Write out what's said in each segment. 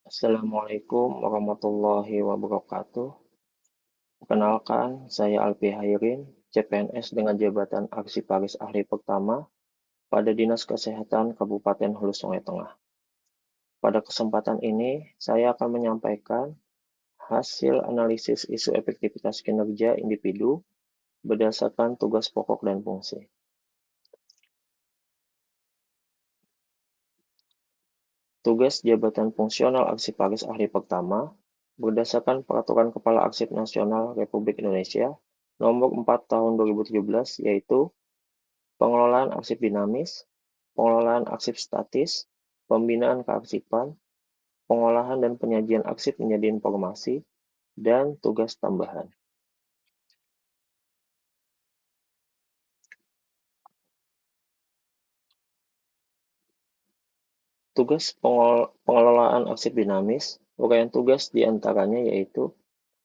Assalamualaikum warahmatullahi wabarakatuh. Perkenalkan, saya Alpi Hairin, CPNS dengan jabatan Arsiparis Ahli Pertama pada Dinas Kesehatan Kabupaten Hulu Sungai Tengah. Pada kesempatan ini, saya akan menyampaikan hasil analisis isu efektivitas kinerja individu berdasarkan tugas pokok dan fungsi. Tugas Jabatan Fungsional Arsiparis Ahli Pertama berdasarkan Peraturan Kepala Arsip Nasional Republik Indonesia Nomor 4 Tahun 2017, yaitu pengelolaan arsip dinamis, pengelolaan arsip statis, pembinaan kearsipan, pengolahan dan penyajian arsip menjadi informasi, dan tugas tambahan. Tugas pengelolaan arsip dinamis, uraian tugas diantaranya yaitu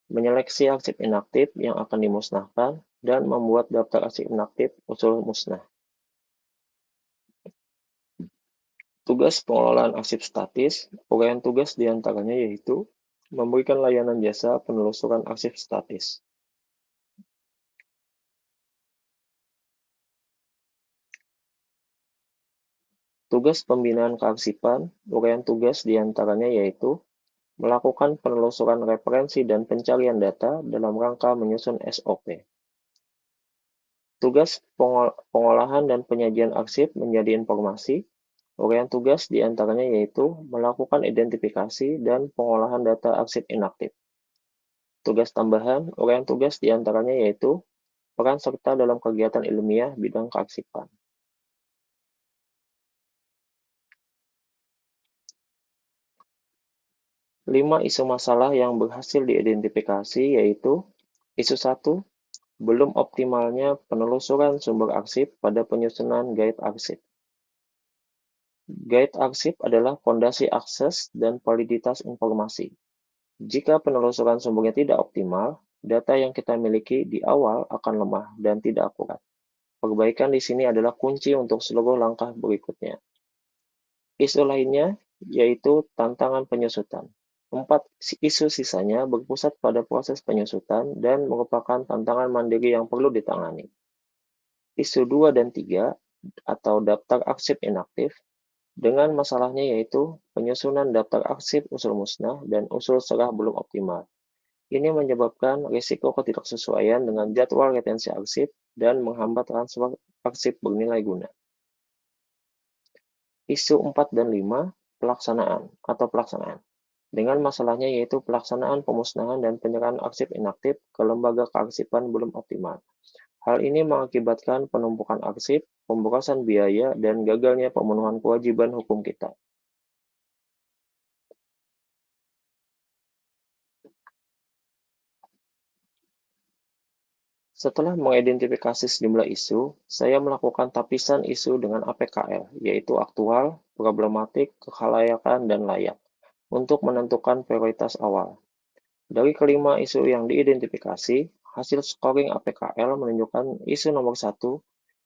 menyeleksi arsip inaktif yang akan dimusnahkan dan membuat daftar arsip inaktif usul musnah. Tugas pengelolaan arsip statis, uraian tugas diantaranya yaitu memberikan layanan jasa penelusuran arsip statis. Tugas pembinaan kearsipan, uraian tugas diantaranya yaitu melakukan penelusuran referensi dan pencarian data dalam rangka menyusun SOP. Tugas pengolahan dan penyajian arsip menjadi informasi, uraian tugas diantaranya yaitu melakukan identifikasi dan pengolahan data arsip inaktif. Tugas tambahan, uraian tugas diantaranya yaitu peran serta dalam kegiatan ilmiah bidang kearsipan. 5 isu masalah yang berhasil diidentifikasi yaitu isu 1, belum optimalnya penelusuran sumber arsip pada penyusunan guide arsip. Guide arsip adalah fondasi akses dan validitas informasi. Jika penelusuran sumbernya tidak optimal, data yang kita miliki di awal akan lemah dan tidak akurat. Perbaikan di sini adalah kunci untuk seluruh langkah berikutnya. Isu lainnya yaitu tantangan penyusutan. 4 isu sisanya berpusat pada proses penyusutan dan merupakan tantangan mandiri yang perlu ditangani. Isu 2 dan 3 atau daftar arsip inaktif dengan masalahnya yaitu penyusunan daftar arsip usul musnah dan usul serah belum optimal. Ini menyebabkan risiko ketidaksesuaian dengan jadwal retensi arsip dan menghambat transfer arsip bernilai guna. Isu 4 dan 5, pelaksanaan. Dengan masalahnya yaitu pelaksanaan pemusnahan dan penyerahan arsip inaktif ke lembaga kearsipan belum optimal. Hal ini mengakibatkan penumpukan arsip, pemborosan biaya, dan gagalnya pemenuhan kewajiban hukum kita. Setelah mengidentifikasi sejumlah isu, saya melakukan tapisan isu dengan APKL, yaitu aktual, problematik, kekhalayakan, dan layak, untuk menentukan prioritas awal. Dari kelima isu yang diidentifikasi, hasil scoring APKL menunjukkan isu nomor 1,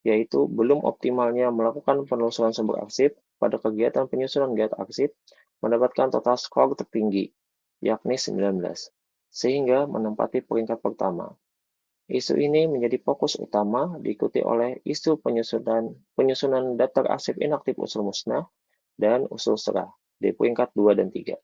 yaitu belum optimalnya melakukan penelusuran sumber arsip pada kegiatan penyusunan guide arsip, mendapatkan total skor tertinggi, yakni 19, sehingga menempati peringkat pertama. Isu ini menjadi fokus utama, diikuti oleh isu penyusunan daftar arsip inaktif usul musnah dan usul serah di peringkat 2 dan 3.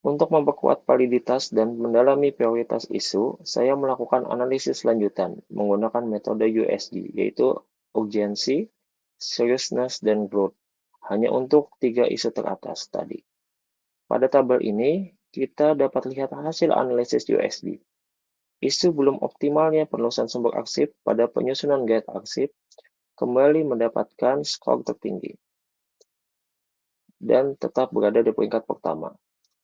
Untuk memperkuat validitas dan mendalami prioritas isu, saya melakukan analisis lanjutan menggunakan metode USD, yaitu urgency, seriousness, dan growth, hanya untuk 3 isu teratas tadi. Pada tabel ini, kita dapat lihat hasil analisis USD. Isu belum optimalnya penelusuran sumber arsip pada penyusunan guide arsip kembali mendapatkan skor tertinggi dan tetap berada di peringkat pertama.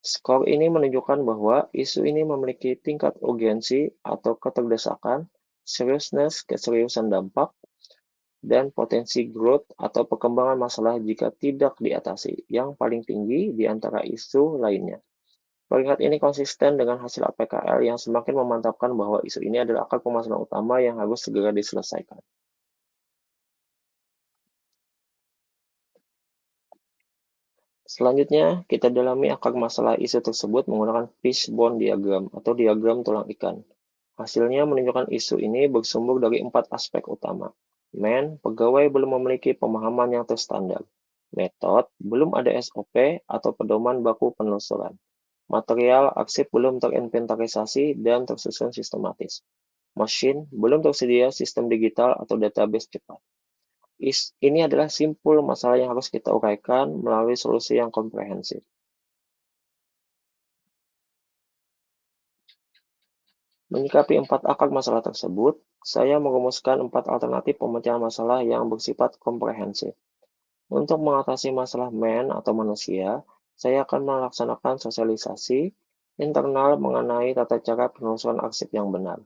Skor ini menunjukkan bahwa isu ini memiliki tingkat urgensi atau keterdesakan, seriousness, keseriusan dampak, dan potensi growth atau perkembangan masalah jika tidak diatasi, yang paling tinggi di antara isu lainnya. Peringkat ini konsisten dengan hasil APKL yang semakin memantapkan bahwa isu ini adalah akar permasalahan utama yang harus segera diselesaikan. Selanjutnya, kita dalami akar masalah isu tersebut menggunakan fishbone diagram atau diagram tulang ikan. Hasilnya menunjukkan isu ini bersumber dari 4 aspek utama. Pegawai belum memiliki pemahaman yang terstandar. Metode, belum ada SOP atau pedoman baku penelusuran. Material arsip belum terinventarisasi dan tersusun sistematis. Mesin, belum tersedia sistem digital atau database cepat. Ini adalah simpul masalah yang harus kita uraikan melalui solusi yang komprehensif. Menyikapi 4 akar masalah tersebut, saya merumuskan 4 alternatif pemecahan masalah yang bersifat komprehensif. Untuk mengatasi masalah atau manusia, saya akan melaksanakan sosialisasi internal mengenai tata cara penelusuran arsip yang benar.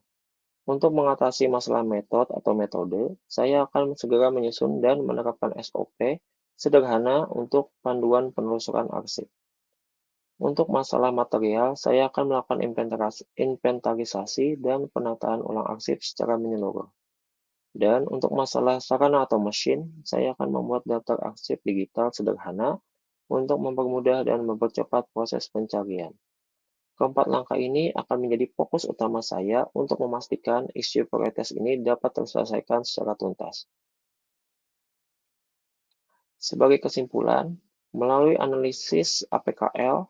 Untuk mengatasi masalah metode, saya akan segera menyusun dan menerapkan SOP sederhana untuk panduan penelusuran arsip. Untuk masalah material, saya akan melakukan inventarisasi dan penataan ulang arsip secara menyeluruh. Dan untuk masalah sarana atau mesin, saya akan membuat daftar arsip digital sederhana untuk mempermudah dan mempercepat proses pencarian. Keempat langkah ini akan menjadi fokus utama saya untuk memastikan isu prioritas ini dapat terselesaikan secara tuntas. Sebagai kesimpulan, melalui analisis APKL,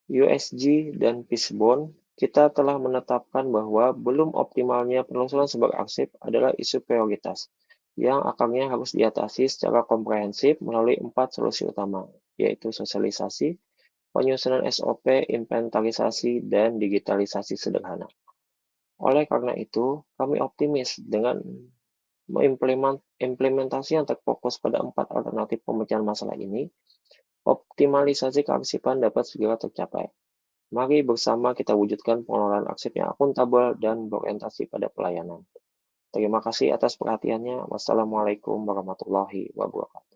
USG, dan Fishbone, kita telah menetapkan bahwa belum optimalnya penelusuran sumber arsip adalah isu prioritas, yang akarnya harus diatasi secara komprehensif melalui 4 solusi utama, yaitu sosialisasi, penyusunan SOP, inventarisasi, dan digitalisasi sederhana. Oleh karena itu, kami optimis dengan implementasi yang terfokus pada 4 alternatif pemecahan masalah ini, optimalisasi kearsipan dapat segera tercapai. Mari bersama kita wujudkan pengelolaan arsip yang akuntabel dan berorientasi pada pelayanan. Terima kasih atas perhatiannya. Wassalamualaikum warahmatullahi wabarakatuh.